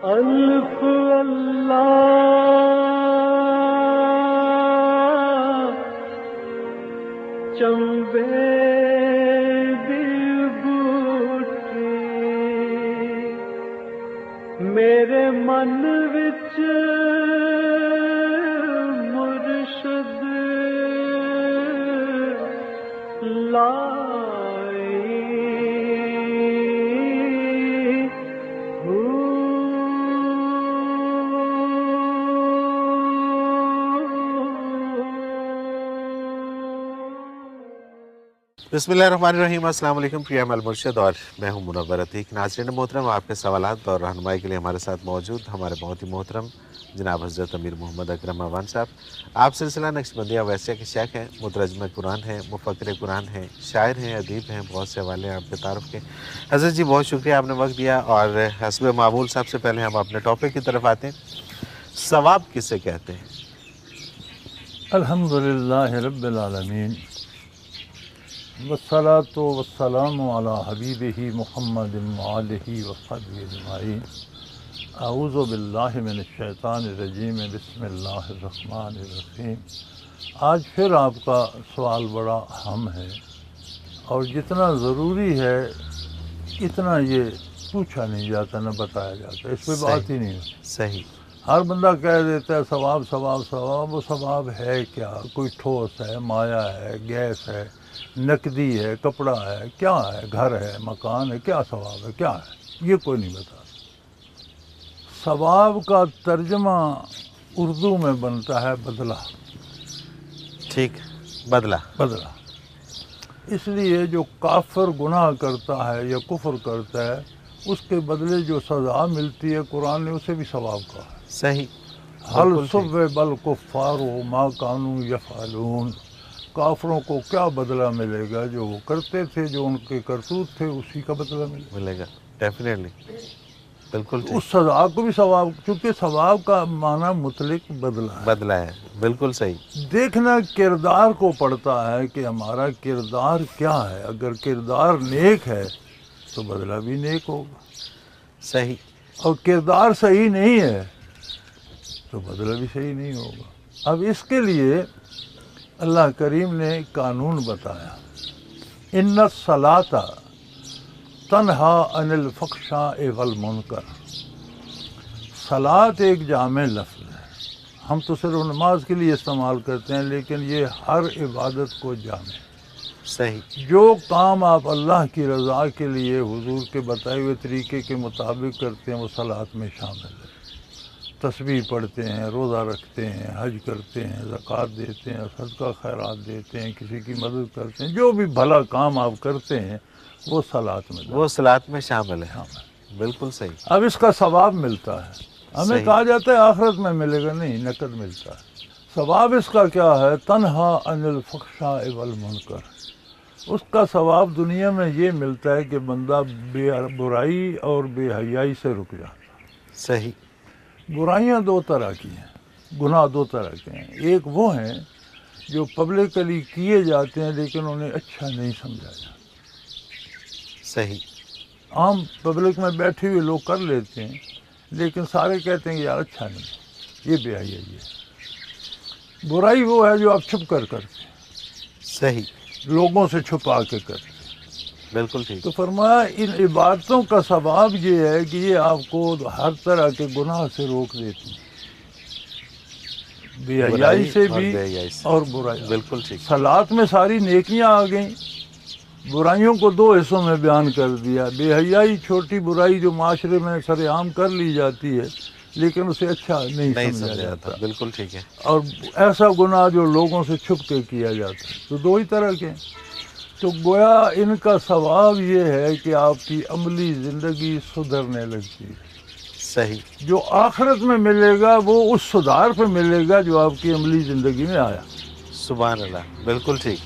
الف اللہ چمبے دی بوٹی میرے من وچ مرشد لائی بسم اللہ الرحمن الرحیم۔ السلام علیکم، پی ایم المرشد اور میں ہوں منور عتیق۔ ناظرین محترم، آپ کے سوالات اور رہنمائی کے لیے ہمارے ساتھ موجود ہمارے بہت ہی محترم جناب حضرت امیر محمد اکرم اعوان صاحب۔ آپ سلسلہ نقشبندیہ اویسیہ کے شیخ ہیں، مترجمہ قرآن ہیں، مفکر قرآن ہیں، شاعر ہیں، ادیب ہیں، بہت سے حوالے ہیں آپ کے تعارف کے۔ حضرت جی بہت شکریہ، آپ نے وقت دیا، اور حسب معمول سب سے پہلے ہم اپنے ٹاپک کی طرف آتے ہیں۔ ثواب کسے کہتے ہیں؟ الحمدللہ رب العالمین، والصلاة والسلام علی حبیبہ محمد وآلہ وصحبہ اجمعین۔ اعوذ باللہ من الشیطان الرجیم، بسم اللہ الرحمن الرحیم۔ آج پھر آپ کا سوال بڑا اہم ہے، اور جتنا ضروری ہے اتنا یہ پوچھا نہیں جاتا، نہ بتایا جاتا، اس پہ بات ہی نہیں ہوتی۔ صحیح۔ ہر بندہ کہہ دیتا ہے ثواب ثواب ثواب، وہ ثواب ہے کیا؟ کوئی ٹھوس ہے، مایا ہے، گیس ہے، نقدی ہے، کپڑا ہے، کیا ہے؟ گھر ہے، مکان ہے، کیا ثواب ہے؟ کیا ہے؟ یہ کوئی نہیں بتا۔ ثواب کا ترجمہ اردو میں بنتا ہے بدلہ۔ ٹھیک، بدلہ۔ بدلہ۔ اس لیے جو کافر گناہ کرتا ہے یا کفر کرتا ہے، اس کے بدلے جو سزا ملتی ہے، قرآن نے اسے بھی ثواب کہا ہے۔ صحیح۔ حل ثوب الکفار ما کانوا یفعلون۔ کافروں کو کیا بدلہ ملے گا؟ جو وہ کرتے تھے، جو ان کے کرتوت تھے، اسی کا بدلہ ملے گا، ڈیفینیٹلی، بالکل ٹھیک۔ اس سزا کو بھی ثواب، چونکہ ثواب کا معنی مطلق بدلہ ہے۔ بدلہ ہے، بالکل صحیح۔ دیکھنا کردار کو پڑتا ہے کہ ہمارا کردار کیا ہے۔ اگر کردار نیک ہے تو بدلہ بھی نیک ہوگا، صحیح۔ اور کردار صحیح نہیں ہے تو بدلہ بھی صحیح نہیں ہوگا۔ اب اس کے لیے اللہ کریم نے قانون بتایا، ان الصلاۃ تنہا عن الفحشاء والمنکر۔ صلاۃ ایک جامع لفظ ہے، ہم تو صرف نماز کے لیے استعمال کرتے ہیں، لیکن یہ ہر عبادت کو جامع ہے۔ صحیح۔ جو کام آپ اللہ کی رضا کے لیے حضور کے بتائے ہوئے طریقے کے مطابق کرتے ہیں، وہ صلاۃ میں شامل ہے۔ تسبیح پڑھتے ہیں، روزہ رکھتے ہیں، حج کرتے ہیں، زکوٰۃ دیتے ہیں، صدقہ خیرات دیتے ہیں، کسی کی مدد کرتے ہیں، جو بھی بھلا کام آپ کرتے ہیں وہ صلاۃ میں وہ صلاۃ میں شامل ہے، بالکل صحیح۔ اب اس کا ثواب ملتا ہے۔ ہمیں صحیح۔ کہا جاتا ہے آخرت میں ملے گا، نہیں، نقد ملتا ہے۔ ثواب اس کا کیا ہے؟ تنہا عن الفحشاء والمنکر۔ اس کا ثواب دنیا میں یہ ملتا ہے کہ بندہ برائی اور بے حیائی سے رک جاتا۔ صحیح۔ برائیاں دو طرح کی ہیں، گناہ دو طرح کے ہیں۔ ایک وہ ہیں جو پبلکلی کیے جاتے ہیں لیکن انہیں اچھا نہیں سمجھا جاتا۔ صحیح۔ عام پبلک میں بیٹھے ہوئے لوگ کر لیتے ہیں، لیکن سارے کہتے ہیں کہ یار اچھا نہیں، یہ بے حیائی ہے۔ برائی وہ ہے جو آپ چھپ کر کرتے ہیں، صحیح، لوگوں سے چھپا کے کرتے ہیں۔ بالکل ٹھیک۔ تو فرمایا ان عبادتوں کا ثواب یہ ہے کہ یہ آپ کو ہر طرح کے گناہ سے روک دیتی ہیں، بے حیائی سے بھی اور برائی۔ بالکل ٹھیک۔ صلاۃ میں ساری نیکیاں آ گئیں، برائیوں کو دو حصوں میں بیان کر دیا۔ بے حیائی چھوٹی برائی جو معاشرے میں سر عام کر لی جاتی ہے لیکن اسے اچھا نہیں سمجھا جاتا، بالکل ٹھیک ہے۔ اور ایسا گناہ جو لوگوں سے چھپ کے کیا جاتا ہے، تو دو ہی طرح کے ہیں۔ تو گویا ان کا ثواب یہ ہے کہ آپ کی عملی زندگی سدھرنے لگتی ہے۔ صحیح۔ جو آخرت میں ملے گا وہ اس سدھار پہ ملے گا جو آپ کی عملی زندگی میں آیا۔ سبحان اللہ، بالکل ٹھیک،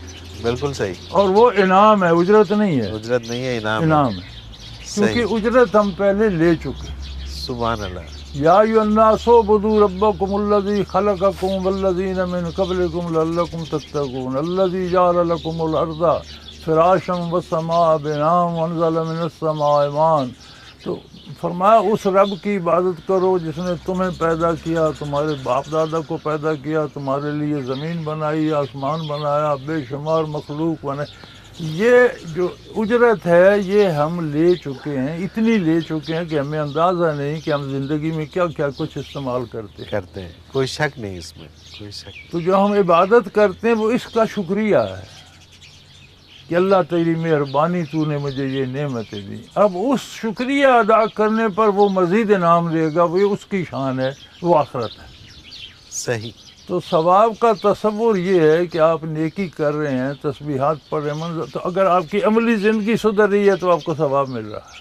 بالکل صحیح۔ اور وہ انعام ہے، اجرت نہیں ہے، اجرت نہیں ہے، انعام ہے، کیونکہ اجرت ہم پہلے لے چکے۔ سبحان اللہ۔ یا ایھا الناس اعبدوا ربکم الذی خلقکم والذین من قبلکم لعلکم تتقون الذی جعل لکم الارض فراشا والسماء بناء وانزل من السماء ماء۔ تو فرمایا اس رب کی عبادت کرو جس نے تمہیں پیدا کیا، تمہارے باپ دادا کو پیدا کیا، تمہارے لیے زمین بنائی، آسمان بنایا، بے شمار مخلوق بنے. یہ جو اجرت ہے یہ ہم لے چکے ہیں، اتنی لے چکے ہیں کہ ہمیں اندازہ نہیں کہ ہم زندگی میں کیا کیا کچھ استعمال کرتے ہیں. کوئی شک نہیں اس میں، کوئی شک نہیں. تو جو ہم عبادت کرتے ہیں وہ اس کا شکریہ ہے کہ اللہ تیری مہربانی تو نے مجھے یہ نعمتیں دی. اب اس شکریہ ادا کرنے پر وہ مزید انعام دے گا، وہ اس کی شان ہے، وہ آخرت ہے. صحیح. تو ثواب کا تصور یہ ہے کہ آپ نیکی کر رہے ہیں، تسبیحات پڑھ رہے ہیں، تو اگر آپ کی عملی زندگی سدھر رہی ہے تو آپ کو ثواب مل رہا ہے.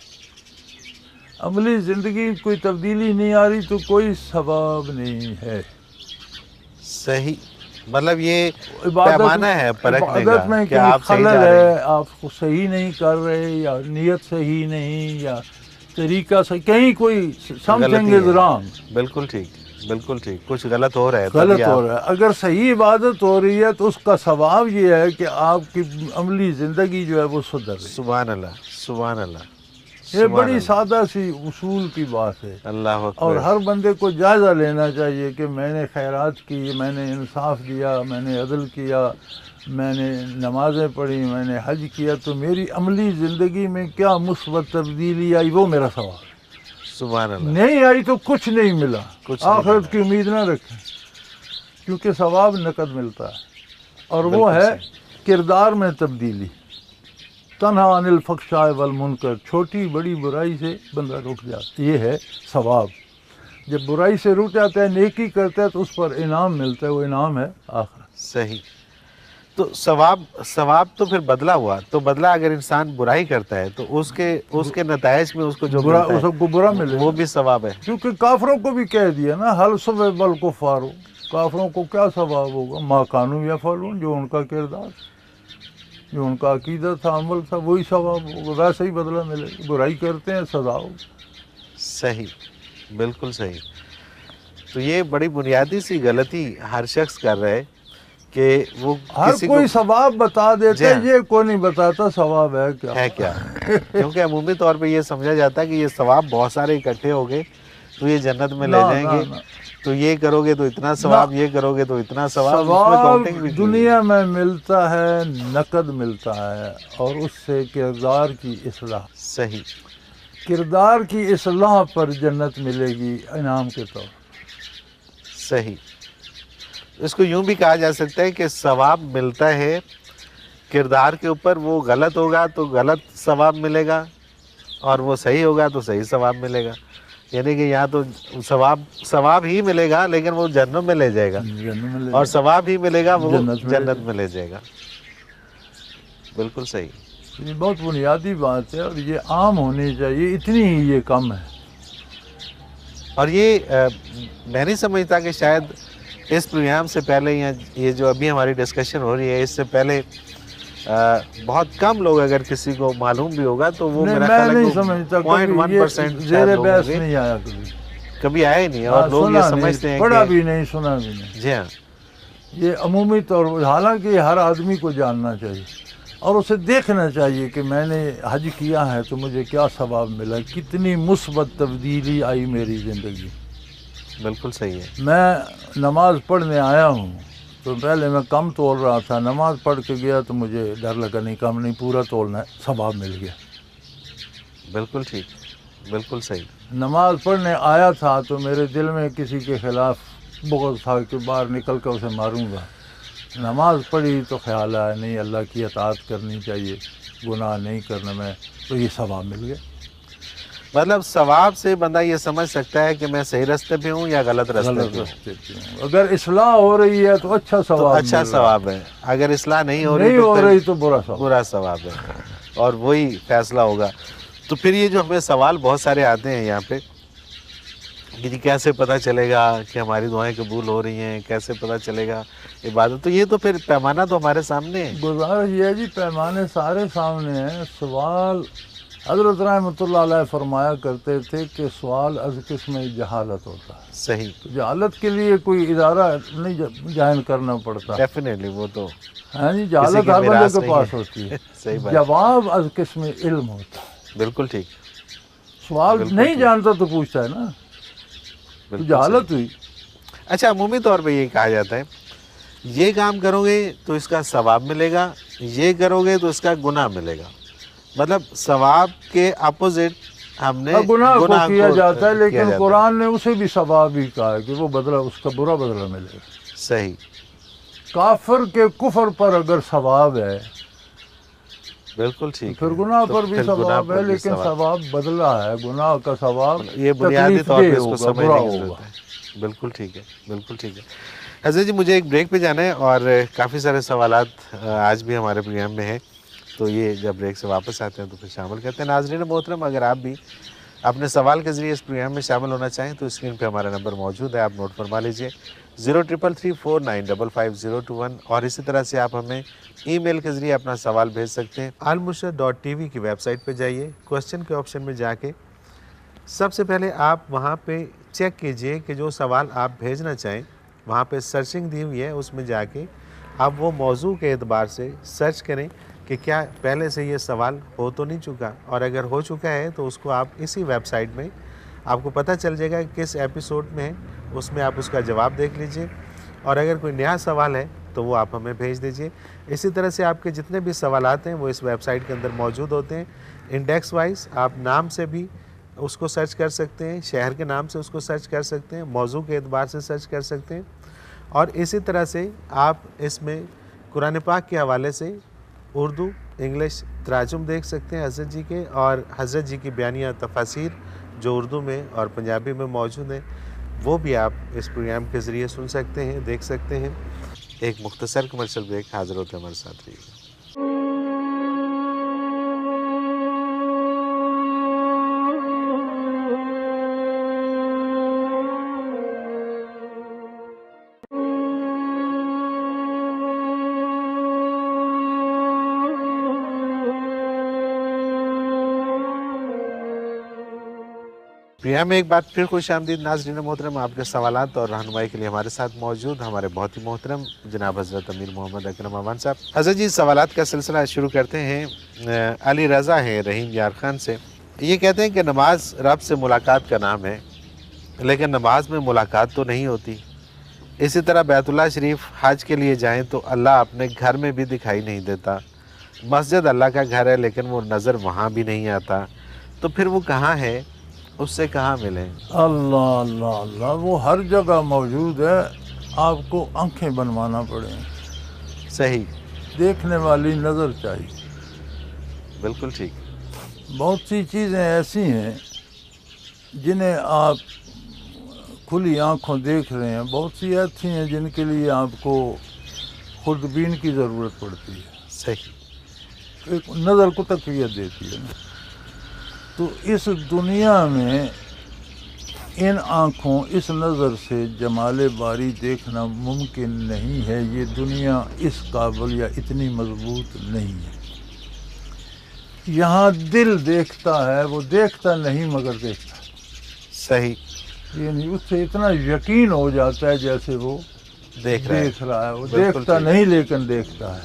عملی زندگی کوئی تبدیلی نہیں آ رہی تو کوئی ثواب نہیں ہے. صحیح. مطلب یہ پیمانہ ہے پرکھنے عبادت کا میں کہ آپ صحیح خلل جا رہے ہیں. ہے، آپ کو صحیح نہیں کر رہے، یا نیت صحیح نہیں، یا طریقہ صحیح، کہیں کوئی سم تھنگ از رانگ. بالکل ٹھیک، بالکل ٹھیک. کچھ غلط ہو رہا ہے، غلط ہو رہا ہے. اگر صحیح عبادت ہو رہی ہے تو اس کا ثواب یہ ہے کہ آپ کی عملی زندگی جو ہے وہ سدھر رہی ہے. سبحان اللہ، سبحان اللہ. یہ بڑی سادہ سی اصول کی بات ہے. اللہ اکبر. اور ہر بندے کو جائزہ لینا چاہیے کہ میں نے خیرات کی، میں نے انصاف دیا، میں نے عدل کیا، میں نے نمازیں پڑھی، میں نے حج کیا، تو میری عملی زندگی میں کیا مثبت تبدیلی آئی، وہ میرا ثواب. سبحان اللہ. نہیں آئی تو کچھ نہیں ملا. کچھ نہیں آخرت کی امید نہ رکھیں، کیونکہ ثواب نقد ملتا ہے، اور وہ ہے کردار میں تبدیلی. تنہا عن الفحشاء والمنکر، چھوٹی بڑی برائی سے بندہ رک جاتا، یہ ہے ثواب. جب برائی سے رک جاتا ہے، نیکی کرتا ہے تو اس پر انعام ملتا ہے، وہ انعام ہے آخرت. صحیح. تو ثواب تو پھر بدلہ ہوا. تو بدلہ اگر انسان برائی کرتا ہے تو اس کے نتائج میں اس کو جو ملتا ہے سب کو برا ملے، وہ بھی ثواب ہے. کیونکہ کافروں کو بھی کہہ دیا نا، حل ثواب الکفار، کافروں کو کیا ثواب ہوگا، ما کانوا یفعلون، جو ان کا کردار، جو ان کا عقیدہ تھا، عمل تھا، وہی ثواب ہوگا، ویسے ہی بدلہ ملے گا. برائی کرتے ہیں سزا ہوگی. صحیح، بالکل صحیح. تو یہ بڑی بنیادی سی غلطی ہر شخص کر رہا ہے کہ وہ ہر کسی کوئی کو ثواب بتا دیتا ہے، یہ کوئی نہیں بتاتا ثواب ہے کیا. ہے کیا. کیونکہ عمومی طور پہ یہ سمجھا جاتا ہے کہ یہ ثواب بہت سارے اکٹھے ہو گئے تو یہ جنت میں لے جائیں گے، تو یہ کرو گے تو اتنا ثواب، یہ کرو گے تو اتنا ثواب. ثواب دنیا میں ملتا ہے، نقد ملتا ہے، اور اس سے کردار کی اصلاح، صحیح، کردار کی اصلاح پر جنت ملے گی انعام کے طور. صحیح. اس کو یوں بھی کہا جا سکتا ہے کہ ثواب ملتا ہے کردار کے اوپر. وہ غلط ہوگا تو غلط ثواب ملے گا، اور وہ صحیح ہوگا تو صحیح ثواب ملے گا. یعنی کہ یہاں تو ثواب ہی ملے گا لیکن وہ جنت میں لے جائے گا، اور ثواب ہی ملے گا وہ جنت میں لے جائے گا. بالکل صحیح. یہ بہت بنیادی بات ہے، اور یہ عام ہونی چاہیے، اتنی ہی یہ کم ہے. اور یہ میں نہیں سمجھتا کہ شاید اس پروگرام سے پہلے یا یہ جو ابھی ہماری ڈسکشن ہو رہی ہے اس سے پہلے بہت کم لوگ اگر کسی کو معلوم بھی ہوگا تو وہ میرا خیال ہے 0.1% زیر بحث نہیں آیا کبھی آیا ہی نہیں، اور لوگ یہ سمجھتے ہیں پڑھا بھی نہیں، سنا بھی نہیں. جی ہاں. یہ عمومی طور پر، حالانکہ ہر آدمی کو جاننا چاہیے اور اسے دیکھنا چاہیے کہ میں نے حج کیا ہے تو مجھے کیا ثواب ملا، کتنی مثبت تبدیلی آئی میری زندگی. بالکل صحیح ہے. میں نماز پڑھنے آیا ہوں تو پہلے میں کم تول رہا تھا، نماز پڑھ کے گیا تو مجھے ڈر لگا نہیں کم نہیں پورا تولنا ہے، ثواب مل گیا. بالکل ٹھیک، بالکل صحیح. نماز پڑھنے آیا تھا تو میرے دل میں کسی کے خلاف بغض تھا کہ باہر نکل کر اسے ماروں گا. نماز پڑھی تو خیال آیا نہیں اللہ کی اطاعت کرنی چاہیے، گناہ نہیں کرنا میں، تو یہ ثواب مل گیا. مطلب ثواب سے بندہ یہ سمجھ سکتا ہے کہ میں صحیح راستے پہ ہوں یا غلط راستے پہ ہوں. اگر اصلاح ہو رہی ہے تو اچھا ثواب، اچھا ثواب ہے. اگر اصلاح نہیں ہو رہی تو برا ثواب ہے، اور وہی فیصلہ ہوگا. تو پھر یہ جو ہمیں سوال بہت سارے آتے ہیں یہاں پہ کہ جی کیسے پتہ چلے گا کہ ہماری دعائیں قبول ہو رہی ہیں، کیسے پتہ چلے گا عبادت. تو یہ تو پھر پیمانہ تو ہمارے سامنے ہے. گزارش یہ ہے جی پیمانے سارے سامنے ہیں. سوال حضرت رحمۃ اللہ علیہ فرمایا کرتے تھے کہ سوال از قسم جہالت ہوتا ہے. صحیح. جہالت کے لیے کوئی ادارہ نہیں جوائن کرنا پڑتا. ڈیفینیٹلی وہ تو ہاں جی، جہالت ہر بندے کے پاس ہوتی ہے. صحیح بات. جواب از قسم علم ہوتا ہے. بالکل ٹھیک. سوال بالکل نہیں ٹھیک۔ جانتا تو پوچھتا ہے نا، تو بالکل جہالت ہوئی۔ اچھا، عمومی طور پہ یہ کہا جاتا ہے یہ کام کرو گے تو اس کا ثواب ملے گا، یہ کرو گے تو اس کا گناہ ملے گا، مطلب ثواب کے اپوزٹ ہم نے گناہ کو کیا جاتا ہے، کیا لیکن جاتا قرآن نے اسے بھی ثواب ہی کہا ہے کہ وہ بدلہ، اس کا برا بدلہ ملے گا۔ صحیح، کافر کے کفر پر اگر ثواب ہے بالکل ٹھیک پھر ہے، گناہ تو پر بھی پھر گناہ ثواب پر ہے، بھی لیکن ثواب۔ ثواب بدلہ ہے، گناہ کا ثواب یہ بنیادی تکلیف طور دہ پہ اس کو ہوگا، سمجھنے برا کی ہوگا۔ ضرورت ہے۔ بالکل ٹھیک ہے، بالکل ٹھیک ہے۔ حضرت جی مجھے ایک بریک پہ جانا ہے اور کافی سارے سوالات آج بھی ہمارے پروگرام میں ہیں، تو یہ جب بریک سے واپس آتے ہیں تو پھر شامل کرتے ہیں۔ ناظرین محترم، اگر آپ بھی اپنے سوال کے ذریعے اس پروگرام میں شامل ہونا چاہیں تو اسکرین پہ ہمارا نمبر موجود ہے، آپ نوٹ فرما لیجئے 033349555021، اور اسی طرح سے آپ ہمیں ای میل کے ذریعے اپنا سوال بھیج سکتے ہیں۔ almurshed.tv کی ویب سائٹ پہ جائیے، کوسچن کے آپشن میں جا کے سب سے پہلے آپ وہاں پہ چیک کیجئے کہ جو سوال آپ بھیجنا چاہیں، وہاں پہ سرچنگ دی ہوئی ہے، اس میں جا کے آپ وہ موضوع کے اعتبار سے سرچ کریں کہ کیا پہلے سے یہ سوال ہو تو نہیں چکا، اور اگر ہو چکا ہے تو اس کو آپ اسی ویب سائٹ میں آپ کو پتہ چل جائے گا کہ کس ایپیسوڈ میں ہے، اس میں آپ اس کا جواب دیکھ لیجئے، اور اگر کوئی نیا سوال ہے تو وہ آپ ہمیں بھیج دیجئے۔ اسی طرح سے آپ کے جتنے بھی سوالات ہیں وہ اس ویب سائٹ کے اندر موجود ہوتے ہیں، انڈیکس وائز آپ نام سے بھی اس کو سرچ کر سکتے ہیں، شہر کے نام سے اس کو سرچ کر سکتے ہیں، موضوع کے اعتبار سے سرچ کر سکتے ہیں، اور اسی طرح سے آپ اس میں قرآن پاک کے حوالے سے اردو انگلش تراجم دیکھ سکتے ہیں حضرت جی کے، اور حضرت جی کی بیانیہ تفاسیر جو اردو میں اور پنجابی میں موجود ہیں وہ بھی آپ اس پروگرام کے ذریعے سن سکتے ہیں، دیکھ سکتے ہیں۔ ایک مختصر کمرشل بریک، حاضر ہوتے ہیں ہمارے ساتھ رہیے گا۔ پروگرام میں ایک بار پھر خوش آمدید ناظرین محترم، آپ کے سوالات اور رہنمائی کے لیے ہمارے ساتھ موجود ہمارے بہت ہی محترم جناب حضرت امیر محمد اکرم اوان صاحب۔ حضرت جی سوالات کا سلسلہ شروع کرتے ہیں۔ علی رضا ہیں رحیم یار خان سے، یہ کہتے ہیں کہ نماز رب سے ملاقات کا نام ہے، لیکن نماز میں ملاقات تو نہیں ہوتی۔ اسی طرح بیت اللہ شریف حج کے لیے جائیں تو اللہ اپنے گھر میں بھی دکھائی نہیں دیتا، مسجد اللہ کا گھر ہے لیکن وہ نظر وہاں بھی نہیں آتا، تو پھر وہ کہاں ہے، اس سے کہاں ملیں؟ اللہ اللہ اللہ، وہ ہر جگہ موجود ہے، آپ کو آنکھیں بنوانا پڑیں، صحیح، دیکھنے والی نظر چاہیے۔ بالکل ٹھیک، بہت سی چیزیں ایسی ہیں جنہیں آپ کھلی آنکھوں دیکھ رہے ہیں، بہت سی ایسی ہیں جن کے لیے آپ کو خوردبین کی ضرورت پڑتی ہے، صحیح، ایک نظر کو تقویت دیتی ہے نا۔ تو اس دنیا میں ان آنکھوں، اس نظر سے جمال باری دیکھنا ممکن نہیں ہے، یہ دنیا اس قابل یا اتنی مضبوط نہیں ہے۔ یہاں دل دیکھتا ہے، وہ دیکھتا نہیں مگر دیکھتا ہے، صحیح، یعنی اس سے اتنا یقین ہو جاتا ہے جیسے وہ دیکھ رہا ہے، وہ بالکل دیکھتا ٹھیک، نہیں لیکن دیکھتا ہے۔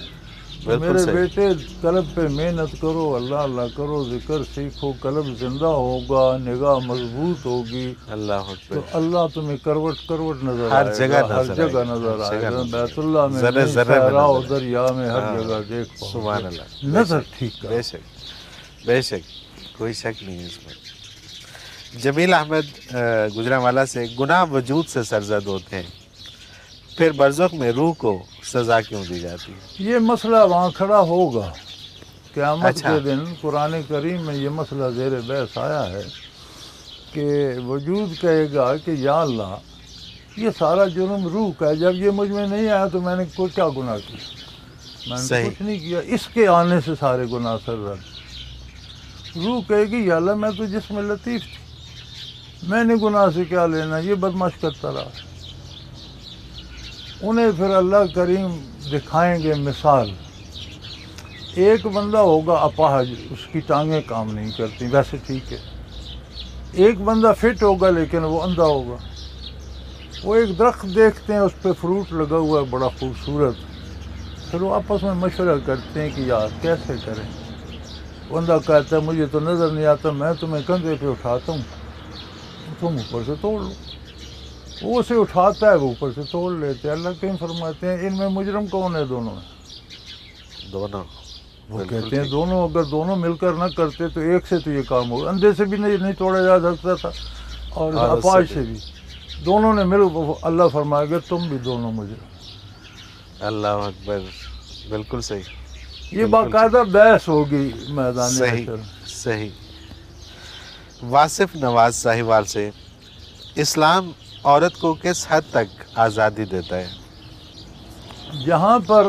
بالکل میرے صحیح، بیٹے قلب پہ محنت کرو، اللہ اللہ کرو، ذکر سیکھو، قلب زندہ ہوگا، نگاہ مضبوط ہوگی اللہ تو اکبر، اللہ تمہیں کروٹ کروٹ نظر ہر آئے جگہ گا، ہر نظر جگہ آئے گا، نظر ہر آئے جگہ گا، نظر بیت اللہ میں ذرے نہیں، ذرے میں صحرا و نظر آئے، دریا میں ہر ہاں، جگہ دیکھ پاؤ گے۔ سبحان اللہ، نظر ٹھیک بے کرو۔ شک، بے شک، کوئی شک نہیں ہے اس میں۔ جمیل احمد گجرانوالہ سے، گناہ وجود سے سرزد ہوتے ہیں، پھر برزخ میں روح کو سزا کیوں دی جاتی ہے؟ یہ مسئلہ وہاں کھڑا ہوگا قیامت اچھا، کے دن، قرآن کریم میں یہ مسئلہ زیر بحث آیا ہے کہ وجود کہے گا کہ یا اللہ یہ سارا جرم روح کا ہے، جب یہ مجھ میں نہیں آیا تو میں نے کوئی کیا گناہ کیا، میں نے صحیح، کچھ نہیں کیا، اس کے آنے سے سارے گناہ سرزد۔ روح کہے گی یا اللہ میں تو جسم لطیف تھی، میں نے گناہ سے کیا لینا، یہ بدمعاش کرتا رہا۔ انہیں پھر اللہ کریم دکھائیں گے مثال، ایک بندہ ہوگا اپاہج، اس کی ٹانگیں کام نہیں کرتی، ویسے ٹھیک ہے، ایک بندہ فٹ ہوگا لیکن وہ اندھا ہوگا، وہ ایک درخت دیکھتے ہیں اس پہ فروٹ لگا ہوا ہے بڑا خوبصورت، پھر وہ آپس میں مشورہ کرتے ہیں کہ یار کیسے کریں، بندہ کہتا ہے مجھے تو نظر نہیں آتا، میں تمہیں کندھے پہ اٹھاتا ہوں، تم اوپر سے توڑ لو، وہ اسے اٹھاتا ہے، وہ اوپر سے توڑ لیتے ہیں۔ اللہ کہیں فرماتے ہیں ان میں مجرم کون ہے؟ دونوں ہیں۔ دونوں وہ بالکل کہتے ہیں ٹھیک۔ دونوں، اگر دونوں مل کر نہ کرتے تو ایک سے تو یہ کام ہوگا، اندھے سے بھی نہیں توڑا جا سکتا تھا اور اور اس سے اپاہج بھی۔ سے بھی، دونوں نے مل، اللہ فرمائے گا تم بھی دونوں مجرم۔ اللہ اکبر، بالکل صحیح، یہ بالکل باقاعدہ بحث ہوگی میدان صحیح حشر۔ صحیح۔ واصف نواز ساہیوال سے، اسلام عورت کو کس حد تک آزادی دیتا ہے؟ جہاں پر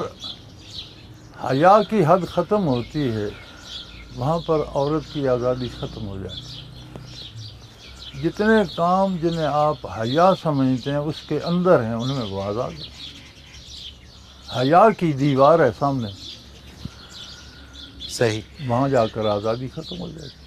حیا کی حد ختم ہوتی ہے وہاں پر عورت کی آزادی ختم ہو جاتی ہے۔ جتنے کام جنہیں آپ حیا سمجھتے ہیں اس کے اندر ہیں ان میں وہ آزاد ہیں۔ حیا کی دیوار ہے سامنے، صحیح، وہاں جا کر آزادی ختم ہو جاتی ہے۔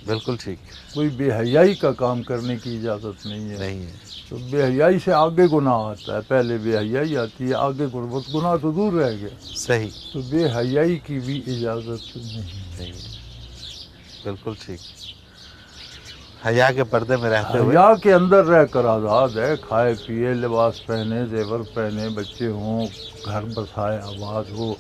بالکل ٹھیک، کوئی بے حیائی کا کام کرنے کی اجازت نہیں ہے۔ نہیں ہے، تو بے حیائی سے آگے گناہ آتا ہے، پہلے بے حیائی آتی ہے، آگے گناہ تو دور رہ گیا، صحیح، تو بے حیائی کی بھی اجازت نہیں ہے۔ نہیں ہے، بالکل ٹھیک۔ حیا کے پردے میں رہتے ہوئے، حیا کے اندر رہ کر آزاد ہے، کھائے پیے، لباس پہنے، زیور پہنے، بچے ہوں، گھر بسائے، آباد ہو،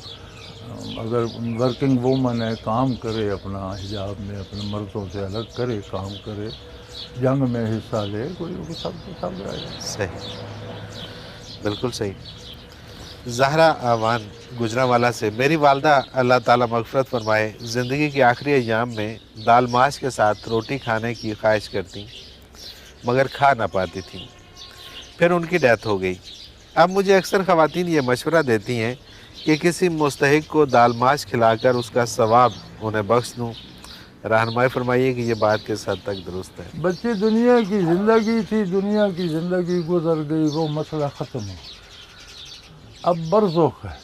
اگر ورکنگ وومن ہے کام کرے، اپنا حجاب میں اپنے مردوں سے الگ کرے، کام کرے، جنگ میں حصہ لے، کوئی سب رہ جائے۔ صحیح، بالکل صحیح۔ زہرا آوان گجرانوالہ سے، میری والدہ اللہ تعالیٰ مغفرت فرمائے زندگی کے آخری ایام میں دال ماش کے ساتھ روٹی کھانے کی خواہش کرتی مگر کھا نہ پاتی تھیں، پھر ان کی ڈیتھ ہو گئی۔ اب مجھے اکثر خواتین یہ مشورہ دیتی ہیں کہ کسی مستحق کو دال ماش کھلا کر اس کا ثواب انہیں بخش دوں، رہنمائی فرمائیے کہ یہ بات کس حد تک درست ہے؟ بچے دنیا کی زندگی تھی، دنیا کی زندگی گزر گئی، وہ مسئلہ ختم ہو، اب برزخ ہے۔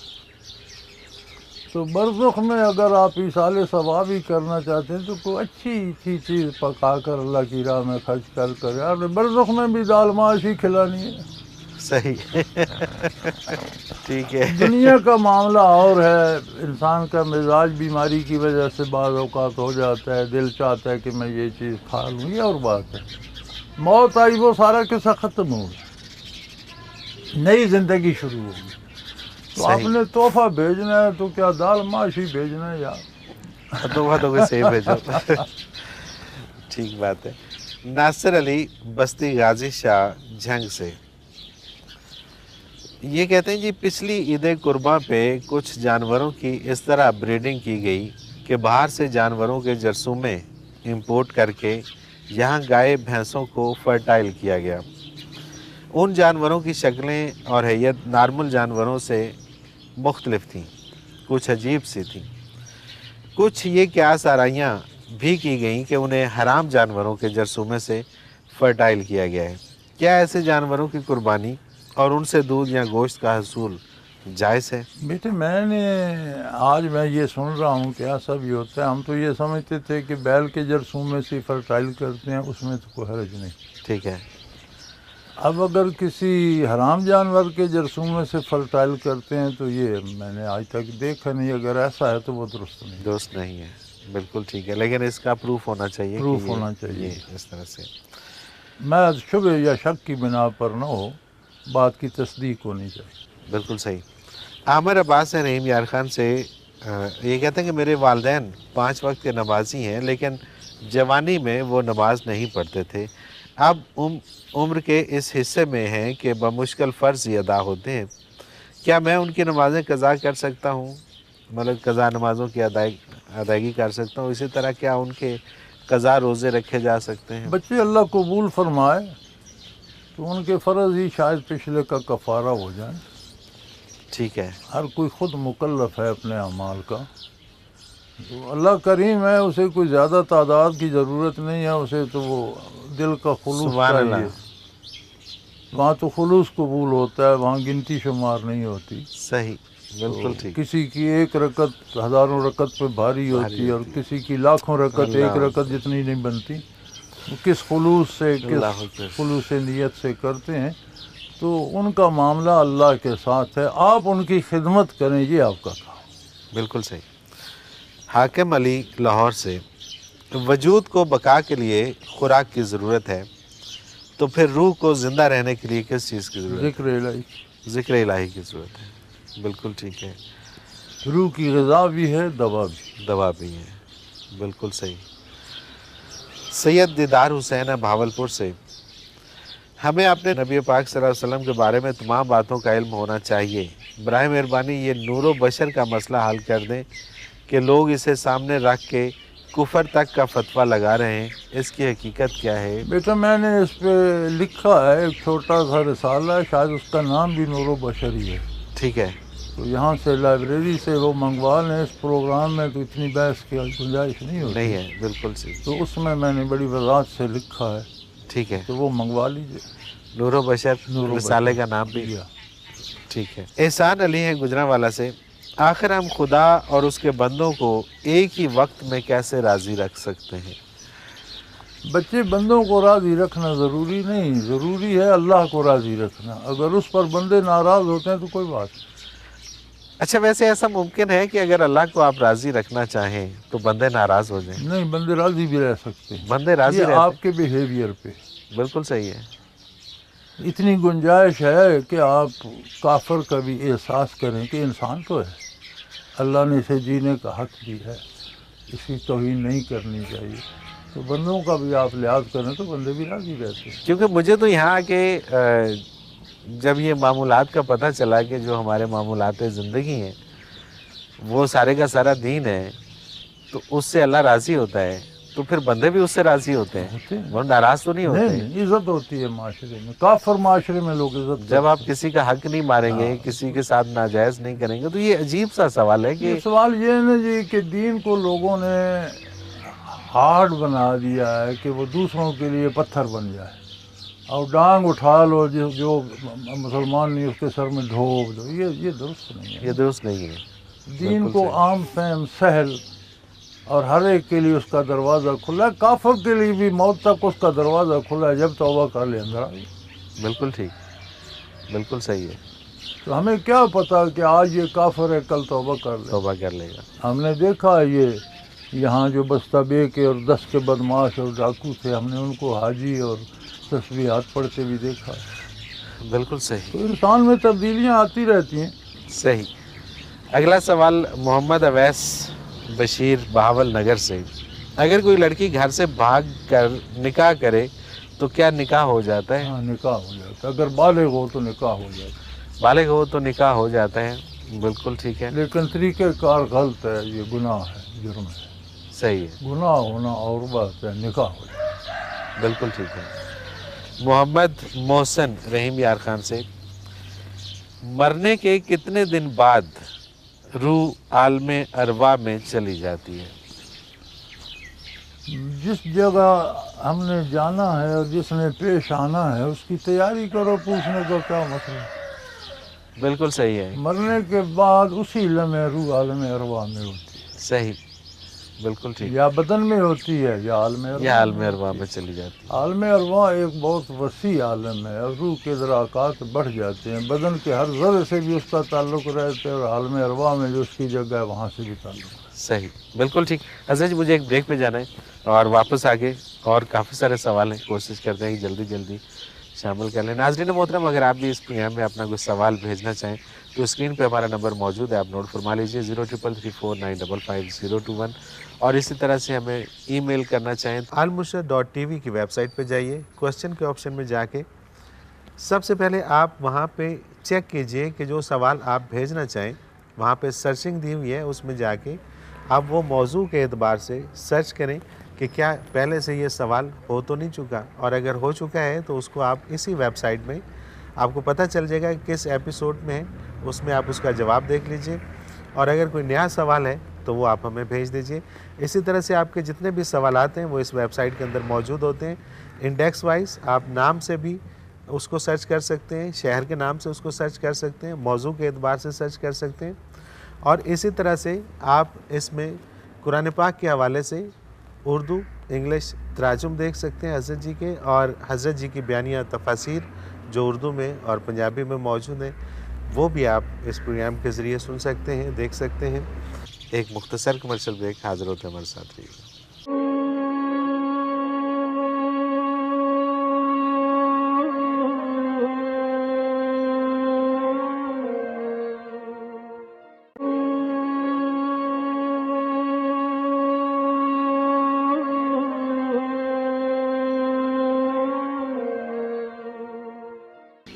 تو برزخ میں اگر آپ ایصال ثواب ہی کرنا چاہتے ہیں تو کوئی اچھی چیز پکا کر اللہ کی راہ میں خرچ کر یار برزخ میں بھی دال ماش ہی کھلانی ہے۔ صحیح، ٹھیک ہے، دنیا کا معاملہ اور ہے، انسان کا مزاج بیماری کی وجہ سے بعض اوقات ہو جاتا ہے، دل چاہتا ہے کہ میں یہ چیز کھا لوں، یہ اور بات ہے۔ موت آئی وہ سارا قصہ ختم ہو گیا، نئی زندگی شروع ہوگی۔ تو آپ صحیح، نے تحفہ بھیجنا ہے تو کیا دال ماش ہی بھیجنا ہے یار؟ تو کوئی صحیح بھیجو، ٹھیک بات ہے۔ ناصر علی بستی غازی شاہ جھنگ سے، یہ کہتے ہیں جی پچھلی عید قرباں پہ کچھ جانوروں کی اس طرح بریڈنگ کی گئی کہ باہر سے جانوروں کے جرثومے امپورٹ کر کے یہاں گائے بھینسوں کو فرٹائل کیا گیا۔ ان جانوروں کی شکلیں اور حیت نارمل جانوروں سے مختلف تھیں، کچھ عجیب سی تھیں۔ کچھ یہ قیاس آرائیاں بھی کی گئیں کہ انہیں حرام جانوروں کے جرثومے سے فرٹائل کیا گیا ہے۔ کیا ایسے جانوروں کی قربانی اور ان سے دودھ یا گوشت کا حصول جائز ہے؟ بیٹے آج میں یہ سن رہا ہوں کہ سب یہ ہوتا ہے، ہم تو یہ سمجھتے تھے کہ بیل کے جرثومے سے فرٹائل کرتے ہیں، اس میں تو کوئی حرج نہیں۔ ٹھیک ہے، اب اگر کسی حرام جانور کے جرثومے سے فرٹائل کرتے ہیں تو یہ میں نے آج تک دیکھا نہیں، اگر ایسا ہے تو وہ درست نہیں، دوست نہیں ہے، بالکل ٹھیک ہے، لیکن اس کا پروف ہونا چاہیے، پروف کہ ہونا چاہیے، یہ اس طرح سے میں شبہ یا شک کی بنا پر نہ ہو، بات کی تصدیق ہونی چاہیے۔ بالکل صحیح۔ عامر عباس رحیم یار خان سے، یہ کہتے ہیں کہ میرے والدین 5 وقت کے نمازی ہیں لیکن جوانی میں وہ نماز نہیں پڑھتے تھے، اب عمر کے اس حصے میں ہیں کہ بمشکل فرض ہی ادا ہوتے ہیں، کیا میں ان کی نمازیں قضا کر سکتا ہوں؟ مطلب قضا نمازوں کی ادائیگی کر سکتا ہوں؟ اسی طرح کیا ان کے قضا روزے رکھے جا سکتے ہیں؟ بچے اللہ قبول فرمائے تو ان کے فرض ہی شاید پچھلے کا کفارہ ہو جائے۔ ٹھیک ہے، ہر کوئی خود مکلف ہے اپنے اعمال کا، تو اللہ کریم ہے، اسے کوئی زیادہ تعداد کی ضرورت نہیں ہے، اسے تو وہ دل کا خلوص سبحان چاہیے۔ اللہ، وہاں تو خلوص قبول ہوتا ہے، وہاں گنتی شمار نہیں ہوتی۔ صحیح، بالکل ٹھیک، کسی کی ایک رکعت ہزاروں رکعت پہ بھاری ہوتی ہے اور کسی کی لاکھوں رکعت ایک رکعت جتنی نہیں بنتی۔ وہ کس خلوص سے، اللہ کس حافظ۔ خلوص نیت سے کرتے ہیں، تو ان کا معاملہ اللہ کے ساتھ ہے، آپ ان کی خدمت کریں، یہ آپ کا کام۔ بالکل صحیح۔ حاکم علی لاہور سے، وجود کو بقا کے لیے خوراک کی ضرورت ہے، تو پھر روح کو زندہ رہنے کے لیے کس چیز کی ضرورت ذکر الہی، ہے؟ ذکر الہی کی ضرورت ہے۔ بالکل ٹھیک ہے، روح کی غذا بھی ہے، دوا بھی۔ دوا بھی ہے، بالکل صحیح۔ سید دیدار حسین ہے بھاولپور سے، ہمیں اپنے نبی پاک صلی اللہ علیہ وسلم کے بارے میں تمام باتوں کا علم ہونا چاہیے، براہ مہربانی یہ نور و بشر کا مسئلہ حل کر دیں کہ لوگ اسے سامنے رکھ کے کفر تک کا فتویٰ لگا رہے ہیں، اس کی حقیقت کیا ہے؟ بیٹا میں نے اس پہ لکھا ہے ایک چھوٹا سا رسالہ ہے، شاید اس کا نام بھی نور و بشر ہی ہے، ٹھیک ہے، تو یہاں سے لائبریری سے وہ منگوا لیں۔ اس پروگرام میں تو اتنی بحث کی گنجائش نہیں ہوتی، نہیں ہے، بالکل صحیح، تو اس میں نے بڑی وضاحت سے لکھا ہے، ٹھیک ہے، تو وہ منگوا لیجیے۔ نور و بشر نور و رسالے بشر کا نام بھی، یا ٹھیک ہے۔ احسان علی ہے گجرانوالہ سے، آخر ہم خدا اور اس کے بندوں کو ایک ہی وقت میں کیسے راضی رکھ سکتے ہیں؟ بچے بندوں کو راضی رکھنا ضروری نہیں، ضروری ہے اللہ کو راضی رکھنا۔ اگر اس پر بندے ناراض ہوتے ہیں تو کوئی بات نہیں۔ اچھا، ویسے ایسا ممکن ہے کہ اگر اللہ کو آپ راضی رکھنا چاہیں تو بندے ناراض ہو جائیں؟ نہیں، بندے راضی بھی رہ سکتے ہیں، بندے راضی یہ رہتے آپ کے بیہیویئر پہ ہیں، بالکل صحیح ہے، اتنی گنجائش ہے کہ آپ کافر کا بھی احساس کریں کہ انسان تو ہے، اللہ نے اسے جینے کا حق دی ہے، اس کی توہین نہیں کرنی چاہیے، تو بندوں کا بھی آپ لحاظ کریں تو بندے بھی راضی رہتے ہیں۔ کیونکہ مجھے تو یہاں کے جب یہ معمولات کا پتہ چلا کہ جو ہمارے معمولات زندگی ہیں وہ سارے کا سارا دین ہے، تو اس سے اللہ راضی ہوتا ہے، تو پھر بندے بھی اس سے راضی ہوتے ہیں، وہ ناراض تو نہیں ہوتے ہیں۔ نہیں، عزت ہوتی ہے معاشرے میں، کافر معاشرے میں لوگ عزت جب آپ کسی کا حق نہیں ماریں گے، کسی کے ساتھ ناجائز نہیں کریں گے، تو یہ عجیب سا سوال ہے کہ یہ سوال یہ ہے نا جی کہ دین کو لوگوں نے ہارڈ بنا دیا ہے کہ وہ دوسروں کے لیے پتھر بن جائے، اور ڈانگ اٹھا لو، جو مسلمان نہیں اس کے سر میں ڈھوب دو، یہ درست نہیں ہے۔ یہ درست نہیں ہے، دین بالکل کو صحیح۔ عام فہم سہل، اور ہر ایک کے لیے اس کا دروازہ کھلا ہے، کافر کے لیے بھی موت تک اس کا دروازہ کھلا ہے، جب توبہ کر لے اندر آئے۔ بالکل ٹھیک، بالکل صحیح ہے، تو ہمیں کیا پتا کہ آج یہ کافر ہے کل توبہ کر لے۔ توبہ کر لے گا، ہم نے دیکھا یہ یہاں جو بستہ بے کے اور 10 کے بدماش اور ڈاکو تھے، ہم نے ان کو حاجی اور تسبیحات پڑھتے بھی دیکھا۔ بالکل صحیح، تو انسان میں تبدیلیاں آتی رہتی ہیں۔ صحیح۔ اگلا سوال محمد اویس بشیر بہاول نگر سے، اگر کوئی لڑکی گھر سے بھاگ کر نکاح کرے تو کیا نکاح ہو جاتا ہے؟ ہاں، نکاح ہو جاتا ہے، اگر بالغ ہو تو نکاح ہو جاتا ہے، بالغ ہو تو نکاح ہو جاتا ہے، بالکل ٹھیک ہے، لیکن طریقہ کار غلط ہے، یہ گناہ ہے، جرم ہے۔ صحیح ہے، گناہ ہونا اور بات ہے، نکاح ہو جاتا ہے۔ بالکل ٹھیک ہے۔ محمد محسن رحیم یار خان سے، مرنے کے کتنے دن بعد روح عالم ارواح میں چلی جاتی ہے؟ جس جگہ ہم نے جانا ہے اور جس نے پیش آنا ہے اس کی تیاری کرو، پوچھنے کا کیا مسئلہ ہے؟ بالکل صحیح ہے، مرنے کے بعد اسی لمحے روح عالم ارواح میں ہوتی ہے، صحیح، بالکل ٹھیک، یا بدن میں ہوتی ہے یا عالم یہ ارواح۔ عالم ارواح میں چلی جاتی ہے، عالم ارواح ایک بہت وسیع عالم ہے، اور روح کے ادراکات بڑھ جاتے ہیں، بدن کے ہر ذرے سے بھی اس کا تعلق رہتا ہے، اور عالم ارواح میں جو اس کی جگہ ہے وہاں سے بھی تعلق ہے۔ صحیح، بالکل ٹھیک۔ حضرت جی مجھے ایک بریک پہ جانا ہے اور واپس آگے اور کافی سارے سوال ہیں، کوشش کرتے ہیں کہ جلدی جلدی شامل کر لیں۔ ناظرین محترم، اگر آپ بھی اس پروگرام میں اپنا کوئی سوال بھیجنا چاہیں تو اسکرین پہ ہمارا نمبر موجود ہے، آپ نوٹ فرما لیجیے 033349555021، اور اسی طرح سے ہمیں ای میل کرنا چاہیں almurshid.tv کی ویب سائٹ پہ جائیے، کوسچن کے آپشن میں جا کے سب سے پہلے آپ وہاں پہ چیک کیجئے کہ جو سوال آپ بھیجنا چاہیں، وہاں پہ سرچنگ دی ہوئی ہے، اس میں جا کے آپ وہ موضوع کے اعتبار سے سرچ کریں کہ کیا پہلے سے یہ سوال ہو تو نہیں چکا، اور اگر ہو چکا ہے تو اس کو آپ اسی ویب سائٹ میں آپ کو پتہ چل جائے گا کہ کس ایپیسوڈ میں ہے، اس میں آپ اس کا جواب دیکھ لیجئے، اور اگر کوئی نیا سوال ہے تو وہ آپ ہمیں بھیج دیجئے۔ اسی طرح سے آپ کے جتنے بھی سوالات ہیں وہ اس ویب سائٹ کے اندر موجود ہوتے ہیں، انڈیکس وائز، آپ نام سے بھی اس کو سرچ کر سکتے ہیں، شہر کے نام سے اس کو سرچ کر سکتے ہیں، موضوع کے اعتبار سے سرچ کر سکتے ہیں، اور اسی طرح سے آپ اس میں قرآن پاک کے حوالے سے اردو انگلش تراجم دیکھ سکتے ہیں حضرت جی کے، اور حضرت جی کی بیانیہ تفاسیر جو اردو میں اور پنجابی میں موجود ہیں وہ بھی آپ اس پروگرام کے ذریعے سن سکتے ہیں، دیکھ سکتے ہیں۔ ایک مختصر کمرشل بریک، حاضر ہوتے ہیں ہمارے ساتھ رہیے گا۔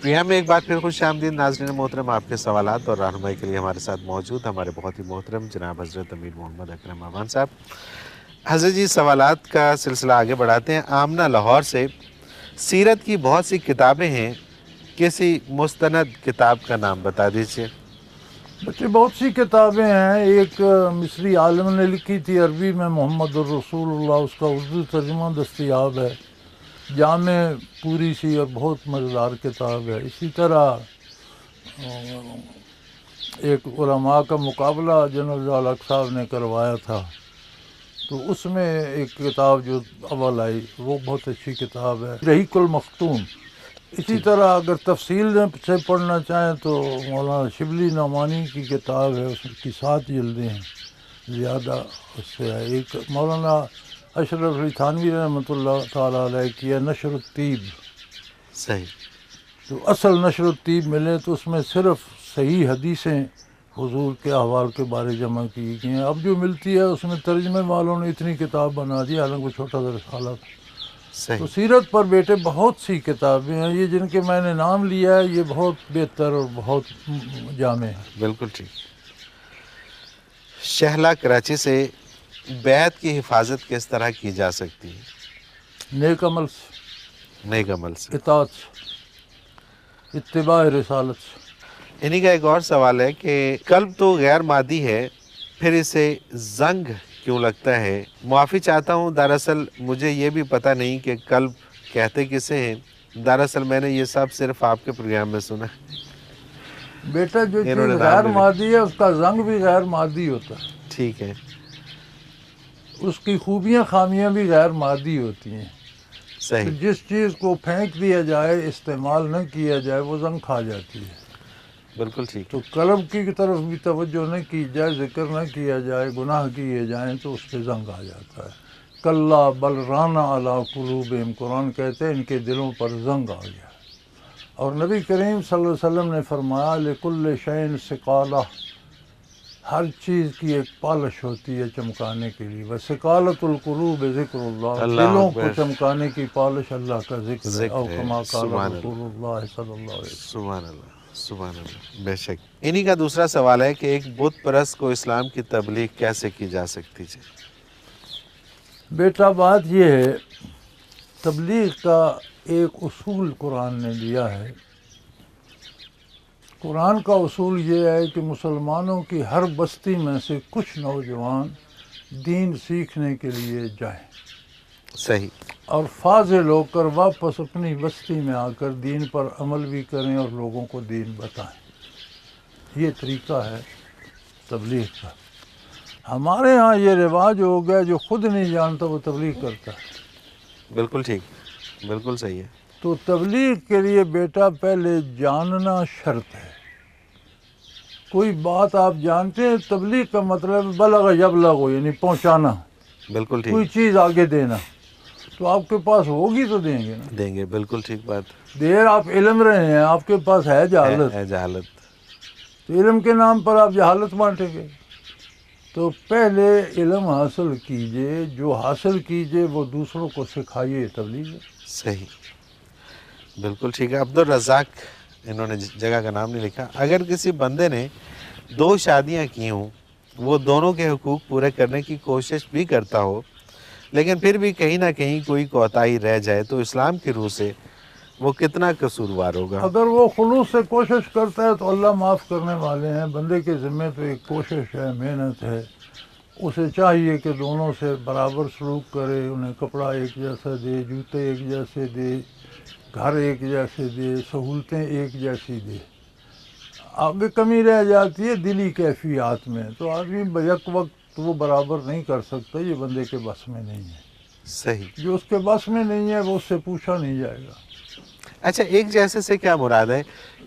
پریام میں ایک بار پھر خوش آمدید ناظرین محترم، آپ کے سوالات اور رہنمائی کے لیے ہمارے ساتھ موجود ہمارے بہت ہی محترم جناب حضرت امیر محمد اکرم اعوان صاحب۔ حضرت جی، سوالات کا سلسلہ آگے بڑھاتے ہیں۔ آمنہ لاہور سے، سیرت کی بہت سی کتابیں ہیں، کسی مستند کتاب کا نام بتا دیجیے۔ بچے بہت سی کتابیں ہیں، ایک مصری عالم نے لکھی تھی عربی میں، محمد الرسول اللہ، اس کا اردو ترجمہ دستیاب ہے، جامع پوری سی اور بہت مزیدار کتاب ہے۔ اسی طرح ایک علماء کا مقابلہ جنرل ضیاء الحق صاحب نے کروایا تھا، تو اس میں ایک کتاب جو اول آئی وہ بہت اچھی کتاب ہے، رحیق المختوم۔ اسی طرح اگر تفصیل سے پڑھنا چاہیں تو مولانا شبلی نعمانی کی کتاب ہے، اس کی 7 جلدیں ہیں، زیادہ اس سے ہے۔ ایک مولانا اشرف علی تھانوی رحمۃ اللہ تعالیٰ علیہ کی ہے نشر الطیب۔ صحیح۔ تو اصل نشر الطیب ملے تو اس میں صرف صحیح حدیثیں حضور کے احوال کے بارے جمع کی گئی ہیں۔ اب جو ملتی ہے اس میں ترجمے والوں نے اتنی کتاب بنا دی، حالانکہ وہ چھوٹا سا رسالہ تھا۔ صحیح۔ تو سیرت پر بیٹے بہت سی کتابیں ہیں، یہ جن کے میں نے نام لیا ہے یہ بہت بہتر اور بہت جامع ہے۔ بالکل ٹھیک۔ شہلا کراچی سے، بیعت کی حفاظت کس طرح کی جا سکتی ہے؟ نیک عمل سے، نیک عمل سے، اطاعت سے، اتباع رسالت سے۔ انہی کا ایک اور سوال ہے کہ قلب تو غیر مادی ہے، پھر اسے زنگ کیوں لگتا ہے؟ معافی چاہتا ہوں، دراصل مجھے یہ بھی پتہ نہیں کہ قلب کہتے کسے ہیں، دراصل میں نے یہ سب صرف آپ کے پروگرام میں سنا ہے۔ بیٹا جو انہوں نے چیز نام غیر بھی مادی ہے اس کا زنگ بھی غیر مادی ہوتا ہے، ٹھیک ہے، اس کی خوبیاں خامیاں بھی غیر مادی ہوتی ہیں۔ صحیح، تو جس چیز کو پھینک دیا جائے، استعمال نہ کیا جائے، وہ زنگ کھا جاتی ہے۔ بالکل ٹھیک، تو قلب کی طرف بھی توجہ نہ کی جائے، ذکر نہ کیا جائے، گناہ کیے جائیں تو اس پہ زنگ آ جاتا ہے۔ کلا بل رانا علی قلوبہم، قرآن کہتے ہیں ان کے دلوں پر زنگ آ گیا۔ اور نبی کریم صلی اللہ علیہ وسلم نے فرمایا لکل شیء سقالہ، ہر چیز کی ایک پالش ہوتی ہے چمکانے کے لیے، وسقالۃ القلوب ذکر اللہ، اللہ دلوں اکبر، کو چمکانے کی پالش اللہ کا ذکر ہے، ذکر او ہے، کما قال سبحان رسول اللہ صلی اللہ علیہ وسلم۔ سبحان اللہ، سبحان اللہ، بے شک۔ انہی کا دوسرا سوال ہے کہ ایک بت پرست کو اسلام کی تبلیغ کیسے کی جا سکتی ہے؟ بیٹا بات یہ ہے، تبلیغ کا ایک اصول قرآن نے دیا ہے۔ قرآن کا اصول یہ ہے کہ مسلمانوں کی ہر بستی میں سے کچھ نوجوان دین سیکھنے کے لیے جائیں صحیح، اور فاضل ہو کر واپس اپنی بستی میں آ کر دین پر عمل بھی کریں اور لوگوں کو دین بتائیں۔ یہ طریقہ ہے تبلیغ کا۔ ہمارے ہاں یہ رواج ہو گیا، جو خود نہیں جانتا وہ تبلیغ کرتا ہے۔ بالکل ٹھیک، بالکل صحیح ہے، تو تبلیغ کے لیے بیٹا پہلے جاننا شرط ہے۔ کوئی بات آپ جانتے ہیں، تبلیغ کا مطلب بلغ یبلغ، یعنی پہنچانا، بالکل کوئی ٹھیک، چیز آگے دینا، تو آپ کے پاس ہوگی تو دیں گے نا۔ دیں گے، بالکل ٹھیک بات دیر آپ علم رہے ہیں، آپ کے پاس ہے جہالت، ہے، جہالت، تو علم کے نام پر آپ جہالت بانٹیں گے۔ تو پہلے علم حاصل کیجئے، جو حاصل کیجئے وہ دوسروں کو سکھائیے، تبلیغ ہے۔ صحیح، بالکل ٹھیک ہے۔ عبدالرزاق، انہوں نے جگہ کا نام نہیں لکھا، اگر کسی بندے نے 2 شادیاں کی ہوں، وہ دونوں کے حقوق پورے کرنے کی کوشش بھی کرتا ہو، لیکن پھر بھی کہیں نہ کہیں کوئی کوتاہی رہ جائے، تو اسلام کی روح سے وہ کتنا قصوروار ہوگا؟ اگر وہ خلوص سے کوشش کرتا ہے تو اللہ معاف کرنے والے ہیں۔ بندے کے ذمے تو ایک کوشش ہے، محنت ہے، اسے چاہیے کہ دونوں سے برابر سلوک کرے، انہیں کپڑا ایک جیسا دے، جوتے ایک جیسے دے، گھر ایک جیسے دے، سہولتیں ایک جیسی دے۔ آگے کمی رہ جاتی ہے دلی کیفیات میں، تو آدمی یک وقت وہ برابر نہیں کر سکتا، یہ بندے کے بس میں نہیں ہے۔ صحیح۔ جو اس کے بس میں نہیں ہے وہ اس سے پوچھا نہیں جائے گا۔ اچھا، ایک جیسے سے کیا مراد ہے؟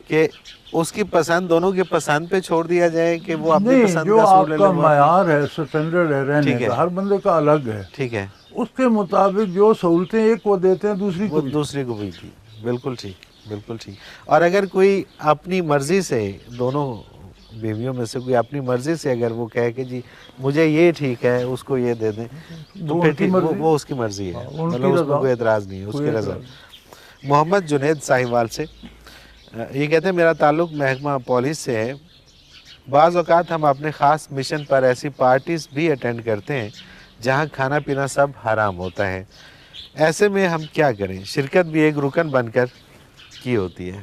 کہ اس کی پسند دونوں کی پسند پہ چھوڑ دیا جائے کہ وہ اپنی نہیں، پسند جو کا آپ سوٹ لے کا لے؟ معیار ہے، سٹینڈرڈ ہے رہنے ٹھیک ہے۔ کا، ہر بندے کا الگ ہے، ٹھیک ہے، اس کے مطابق جو سہولتیں ایک کو دیتے ہیں دوسری وہ کو بھی۔ دوسری کو بھی کی، بالکل ٹھیک، بالکل ٹھیک۔ اور اگر کوئی اپنی مرضی سے، دونوں بیویوں میں سے کوئی اپنی مرضی سے اگر وہ کہے کہ جی مجھے یہ ٹھیک ہے، اس کو یہ دے دیں، تو وہ پھر ان کی ٹھیک، مرضی، وہ اس کی مرضی ہے، ان مطلب کی اس رضا، میں کوئی اعتراض نہیں ہے، اس کوئی کی رضا۔ اعتراض نہیں۔ محمد جنید ساہیوال سے یہ کہتے ہیں میرا تعلق محکمہ پولیس سے ہے، بعض اوقات ہم اپنے خاص مشن پر ایسی پارٹیز بھی اٹینڈ کرتے ہیں جہاں کھانا پینا سب حرام ہوتا ہے، ایسے میں ہم کیا کریں؟ شرکت بھی ایک رکن بن کر کی ہوتی ہے۔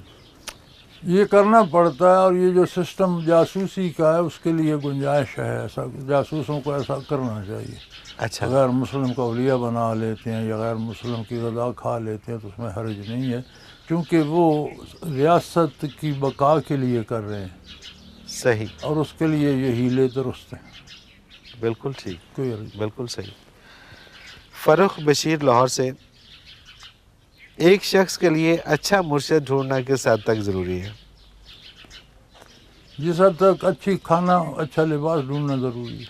یہ کرنا پڑتا ہے، اور یہ جو سسٹم جاسوسی کا ہے اس کے لیے گنجائش ہے، ایسا جاسوسوں کو ایسا کرنا چاہیے۔ اچھا، غیر مسلم کا اولیاء بنا لیتے ہیں یا غیر مسلم کی غذا کھا لیتے ہیں تو اس میں حرج نہیں ہے، کیونکہ وہ ریاست کی بقا کے لیے کر رہے ہیں، صحیح، اور اس کے لیے یہ ہیلے درست ہیں، بالکل ٹھیک، کوئی حرج بالکل صحیح۔ فروخ بشیر لاہور سے ایک شخص کے لیے اچھا مرشد ڈھونڈنا کس حد تک ضروری ہے؟ جس حد تک اچھی کھانا، اچھا لباس ڈھونڈنا ضروری ہے،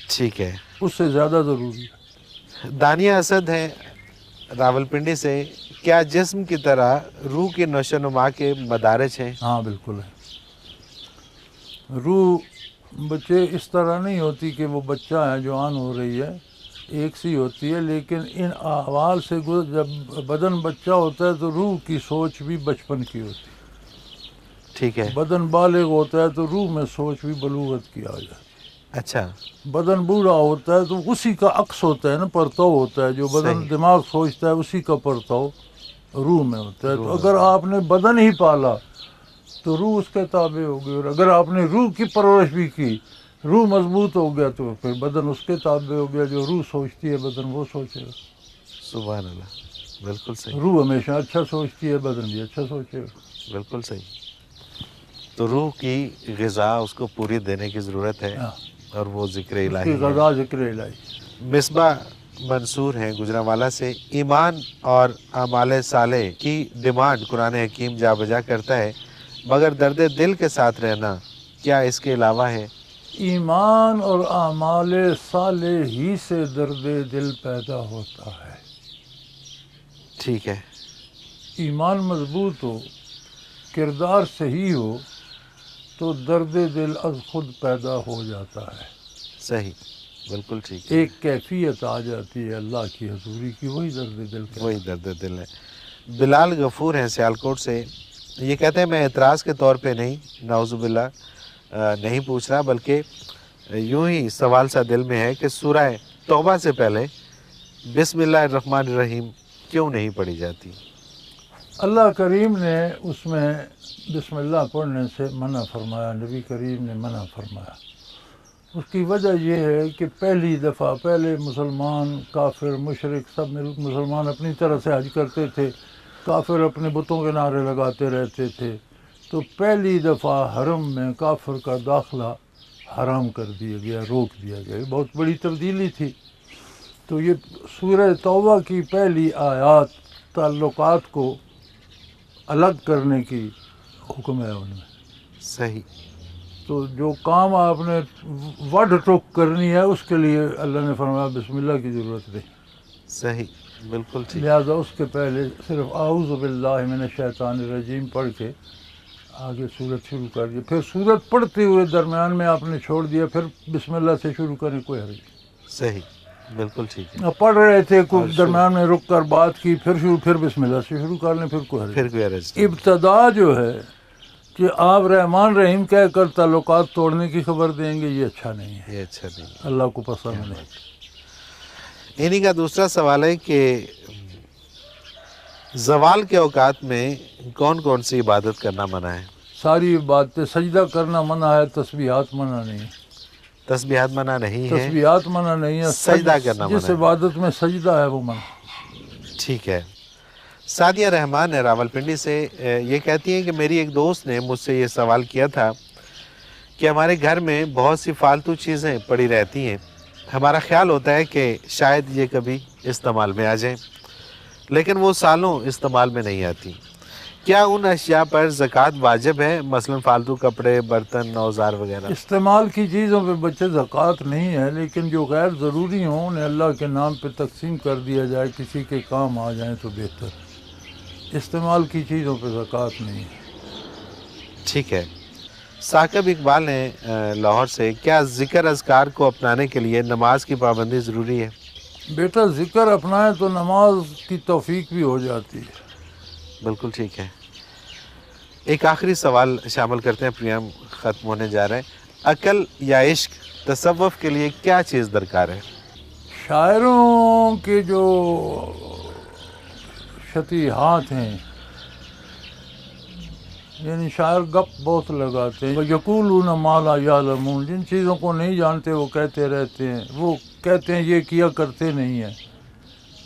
ٹھیک ہے۔ اس سے زیادہ ضروری ہے۔ دانیہ اسد ہیں راولپنڈی سے، کیا جسم کی طرح روح کی نشو و نما کے مدارج ہیں؟ ہاں بالکل ہے۔ روح بچے اس طرح نہیں ہوتی کہ وہ بچہ ہے جوان ہو رہی ہے، ایک سی ہوتی ہے، لیکن ان احوال سے جب بدن بچہ ہوتا ہے تو روح کی سوچ بھی بچپن کی ہوتی ہے، ٹھیک ہے، بدن بالغ ہوتا ہے تو روح میں سوچ بھی بلوغت کی آ جاتی ہے، اچھا، بدن بوڑھا ہوتا ہے تو اسی کا عکس ہوتا ہے نا، پرتو ہوتا ہے، جو بدن صحیح۔ دماغ سوچتا ہے اسی کا پرتو روح میں ہوتا ہے۔ روح تو میں اگر آپ نے بدن ہی پالا تو روح اس کے تابع ہوگی، اور اگر آپ نے روح کی پرورش بھی کی، روح مضبوط ہو گیا تو پھر بدن اس کے تابع ہو گیا، جو روح سوچتی ہے بدن وہ سوچے گا۔ سبحان اللہ، بالکل صحیح، روح ہمیشہ اچھا سوچتی ہے، بدن بھی اچھا سوچے گا۔ بالکل صحیح۔ تو روح کی غذا اس کو پوری دینے کی ضرورت ہے، ہاں، اور وہ ذکر اس الہی کی ہے۔ غذا ذکر الہی۔ مصباح منصور ہیں گجرانوالہ سے، ایمان اور اعمال صالح کی ڈیمانڈ قرآن حکیم جا بجا کرتا ہے، مگر درد دل کے ساتھ رہنا کیا اس کے علاوہ ہے؟ ایمان اور اعمال صالح ہی سے درد دل پیدا ہوتا ہے۔ ٹھیک ہے، ایمان مضبوط ہو، کردار صحیح ہو تو درد دل از خود پیدا ہو جاتا ہے، صحیح، بالکل ٹھیک ہے، ایک کیفیت آ جاتی ہے اللہ کی حضوری کی، وہی درد دل کا۔ وہی درد دل ہے۔ بلال غفور ہیں سیالکوٹ سے، یہ کہتے ہیں میں اعتراض کے طور پہ نہیں، نعوذ باللہ نہیں پوچھ رہا، بلکہ یوں ہی سوال سا دل میں ہے کہ سورہ توبہ سے پہلے بسم اللہ الرحمن الرحیم کیوں نہیں پڑھی جاتی؟ اللہ کریم نے اس میں بسم اللہ پڑھنے سے منع فرمایا، نبی کریم نے منع فرمایا۔ اس کی وجہ یہ ہے کہ پہلی دفعہ پہلے مسلمان، کافر، مشرک سب مسلمان اپنی طرح سے حج کرتے تھے، کافر اپنے بتوں کے نعرے لگاتے رہتے تھے، تو پہلی دفعہ حرم میں کافر کا داخلہ حرام کر دیا گیا، روک دیا گیا، بہت بڑی تبدیلی تھی۔ تو یہ سورہ توبہ کی پہلی آیات تعلقات کو الگ کرنے کی حکم ہے ان میں۔ صحیح، تو جو کام آپ نے وڈ ٹوک کرنی ہے اس کے لیے اللہ نے فرمایا بسم اللہ کی ضرورت نہیں، صحیح، بالکل ٹھیک، لہذا اس کے پہلے صرف اعوذ باللہ من الشیطان الرجیم پڑھ کے آگے سورت شروع کر دی، پھر سورت پڑھتے ہوئے درمیان میں آپ نے چھوڑ دیا، پھر بسم اللہ سے شروع کریں، کوئی حرج نہیں۔ صحیح، بالکل ٹھیک ہے، پڑھ رہے تھے کچھ درمیان میں رک کر بات کی، پھر بسم اللہ سے شروع کر لیں، پھر کوئی حرج نہیں۔ پھر کوئی عرض نہیں۔ ابتدا جو ہے کہ آپ رحمان رحیم کہہ کر تعلقات توڑنے کی خبر دیں گے، یہ اچھا نہیں ہے، یہ اچھا نہیں، اللہ کو پسند نہیں۔ انہی کا دوسرا سوال ہے کہ زوال کے اوقات میں کون کون سی عبادت کرنا منع ہے؟ ساری باتیں، سجدہ کرنا منع ہے، تسبیحات منع نہیں ہے، تسبیحات منع نہیں ہے، تسبیحات منع نہیں ہے، سجدہ کرنا منع جس ہے۔ عبادت میں سجدہ ہے وہ منع۔ ٹھیک ہے۔ سعدیہ رحمان ہے راولپنڈی سے، یہ کہتی ہیں کہ میری ایک دوست نے مجھ سے یہ سوال کیا تھا کہ ہمارے گھر میں بہت سی فالتو چیزیں پڑی رہتی ہیں، ہمارا خیال ہوتا ہے کہ شاید یہ کبھی استعمال میں آ جائیں، لیکن وہ سالوں استعمال میں نہیں آتی، کیا ان اشیاء پر زکوٰۃ واجب ہے، مثلا فالتو کپڑے، برتن، اوزار وغیرہ؟ استعمال کی چیزوں پہ بچے زکوٰۃ نہیں ہے، لیکن جو غیر ضروری ہوں انہیں اللہ کے نام پہ تقسیم کر دیا جائے، کسی کے کام آ جائیں تو بہتر ہے۔ استعمال کی چیزوں پہ زکوٰۃ نہیں ہے۔ ٹھیک ہے۔ ثاقب اقبال ہیں لاہور سے، کیا ذکر اذکار کو اپنانے کے لیے نماز کی پابندی ضروری ہے؟ بیٹا ذکر اپنائے تو نماز کی توفیق بھی ہو جاتی ہے۔ بالکل ٹھیک ہے۔ ایک آخری سوال شامل کرتے ہیں، پروگرام ختم ہونے جا رہا ہے۔ عقل یا عشق تصوف کے لیے کیا چیز درکار ہے؟ شاعروں کے جو شطیحات ہیں، یعنی شاعر گپ بہت لگاتے ہیں، یقولون ما لا یعلمون، جن چیزوں کو نہیں جانتے وہ کہتے رہتے ہیں، وہ کہتے ہیں یہ کیا کرتے نہیں ہیں۔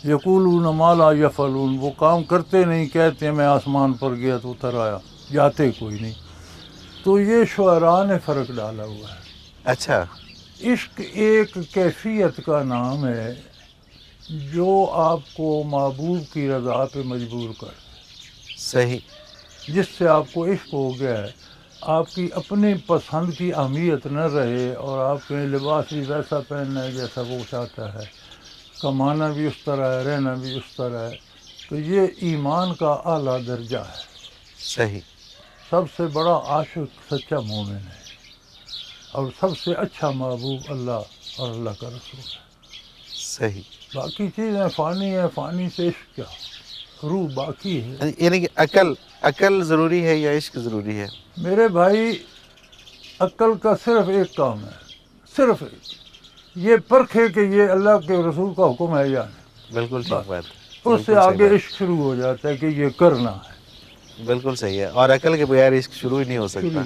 یقولون ما لا یفعلون، وہ کام کرتے نہیں، کہتے ہیں میں آسمان پر گیا تو اتر آیا، جاتے کوئی نہیں۔ تو یہ شعراء نے فرق ڈالا ہوا ہے۔ اچھا، عشق ایک کیفیت کا نام ہے جو آپ کو محبوب کی رضا پہ مجبور کر، صحیح، جس سے آپ کو عشق ہو گیا ہے، آپ کی اپنی پسند کی اہمیت نہ رہے اور آپ کے لباس بھی ویسا پہننا ہے جیسا وہ چاہتا ہے، کمانا بھی اس طرح ہے، رہنا بھی اس طرح ہے، تو یہ ایمان کا اعلیٰ درجہ ہے۔ صحیح، سب سے بڑا عاشق سچا مومن ہے، اور سب سے اچھا محبوب اللہ اور اللہ کا رسول ہے۔ صحیح۔ باقی چیزیں فانی ہیں، فانی سے عشق کیا، روح باقی ہے۔ یعنی کہ عقل ضروری ہے یا عشق ضروری ہے؟ میرے بھائی، عقل کا صرف ایک کام ہے، صرف ایک، یہ پرکھے کہ یہ اللہ کے رسول کا حکم ہے یا نہیں، بالکل ٹھیک بات، اس سے آگے عشق شروع ہو جاتا ہے کہ یہ کرنا ہے۔ بالکل صحیح ہے، اور عقل کے بغیر عشق شروع ہی نہیں ہو سکتا۔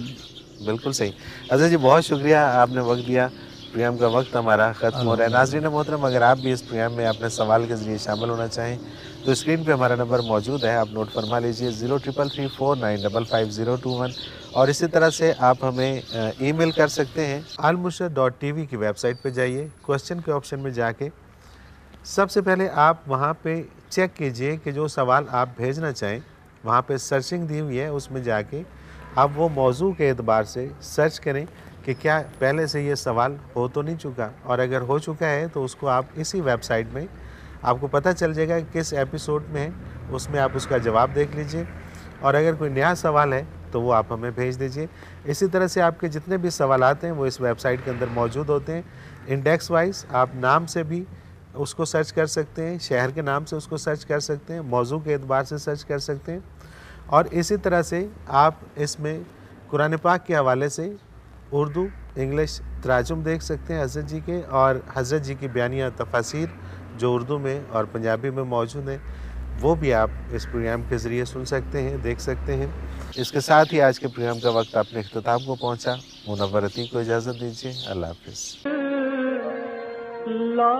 بالکل صحیح۔ عزیز جی بہت شکریہ، آپ نے وقت دیا، پروگرام کا وقت ہمارا ختم ہو رہا ہے۔ ناظرین محترم، اگر آپ بھی اس پروگرام میں اپنے سوال کے ذریعے شامل ہونا چاہیں تو اسکرین پہ ہمارا نمبر موجود ہے، آپ نوٹ فرما لیجئے 0333495521، اور اسی طرح سے آپ ہمیں ای میل کر سکتے ہیں۔ almurshed.tv کی ویب سائٹ پہ جائیے، کوسچن کے آپشن میں جا کے سب سے پہلے آپ وہاں پہ چیک کیجئے کہ جو سوال آپ بھیجنا چاہیں، وہاں پہ سرچنگ دی ہوئی ہے، اس میں جا کے آپ وہ موضوع کے اعتبار سے سرچ کریں کہ کیا پہلے سے یہ سوال ہو تو نہیں چکا، اور اگر ہو چکا ہے تو اس کو آپ اسی ویب سائٹ میں آپ کو پتہ چل جائے گا کہ کس ایپیسوڈ میں ہے، اس میں آپ اس کا جواب دیکھ لیجئے، اور اگر کوئی نیا سوال ہے تو وہ آپ ہمیں بھیج دیجئے۔ اسی طرح سے آپ کے جتنے بھی سوالات ہیں وہ اس ویب سائٹ کے اندر موجود ہوتے ہیں، انڈیکس وائز، آپ نام سے بھی اس کو سرچ کر سکتے ہیں، شہر کے نام سے اس کو سرچ کر سکتے ہیں، موضوع کے اعتبار سے سرچ کر سکتے ہیں، اور اسی طرح سے آپ اس میں قرآن پاک کے حوالے سے اردو، انگلش تراجم دیکھ سکتے ہیں حضرت جی کے، اور حضرت جی کی بیانیہ تفاسیر جو اردو میں اور پنجابی میں موجود ہیں وہ بھی آپ اس پروگرام کے ذریعے سن سکتے ہیں، دیکھ سکتے ہیں۔ اس کے ساتھ ہی آج کے پروگرام کا وقت اپنے اختتام کو پہنچا۔ منور عتیق کو اجازت دیجیے، اللہ حافظ۔ لا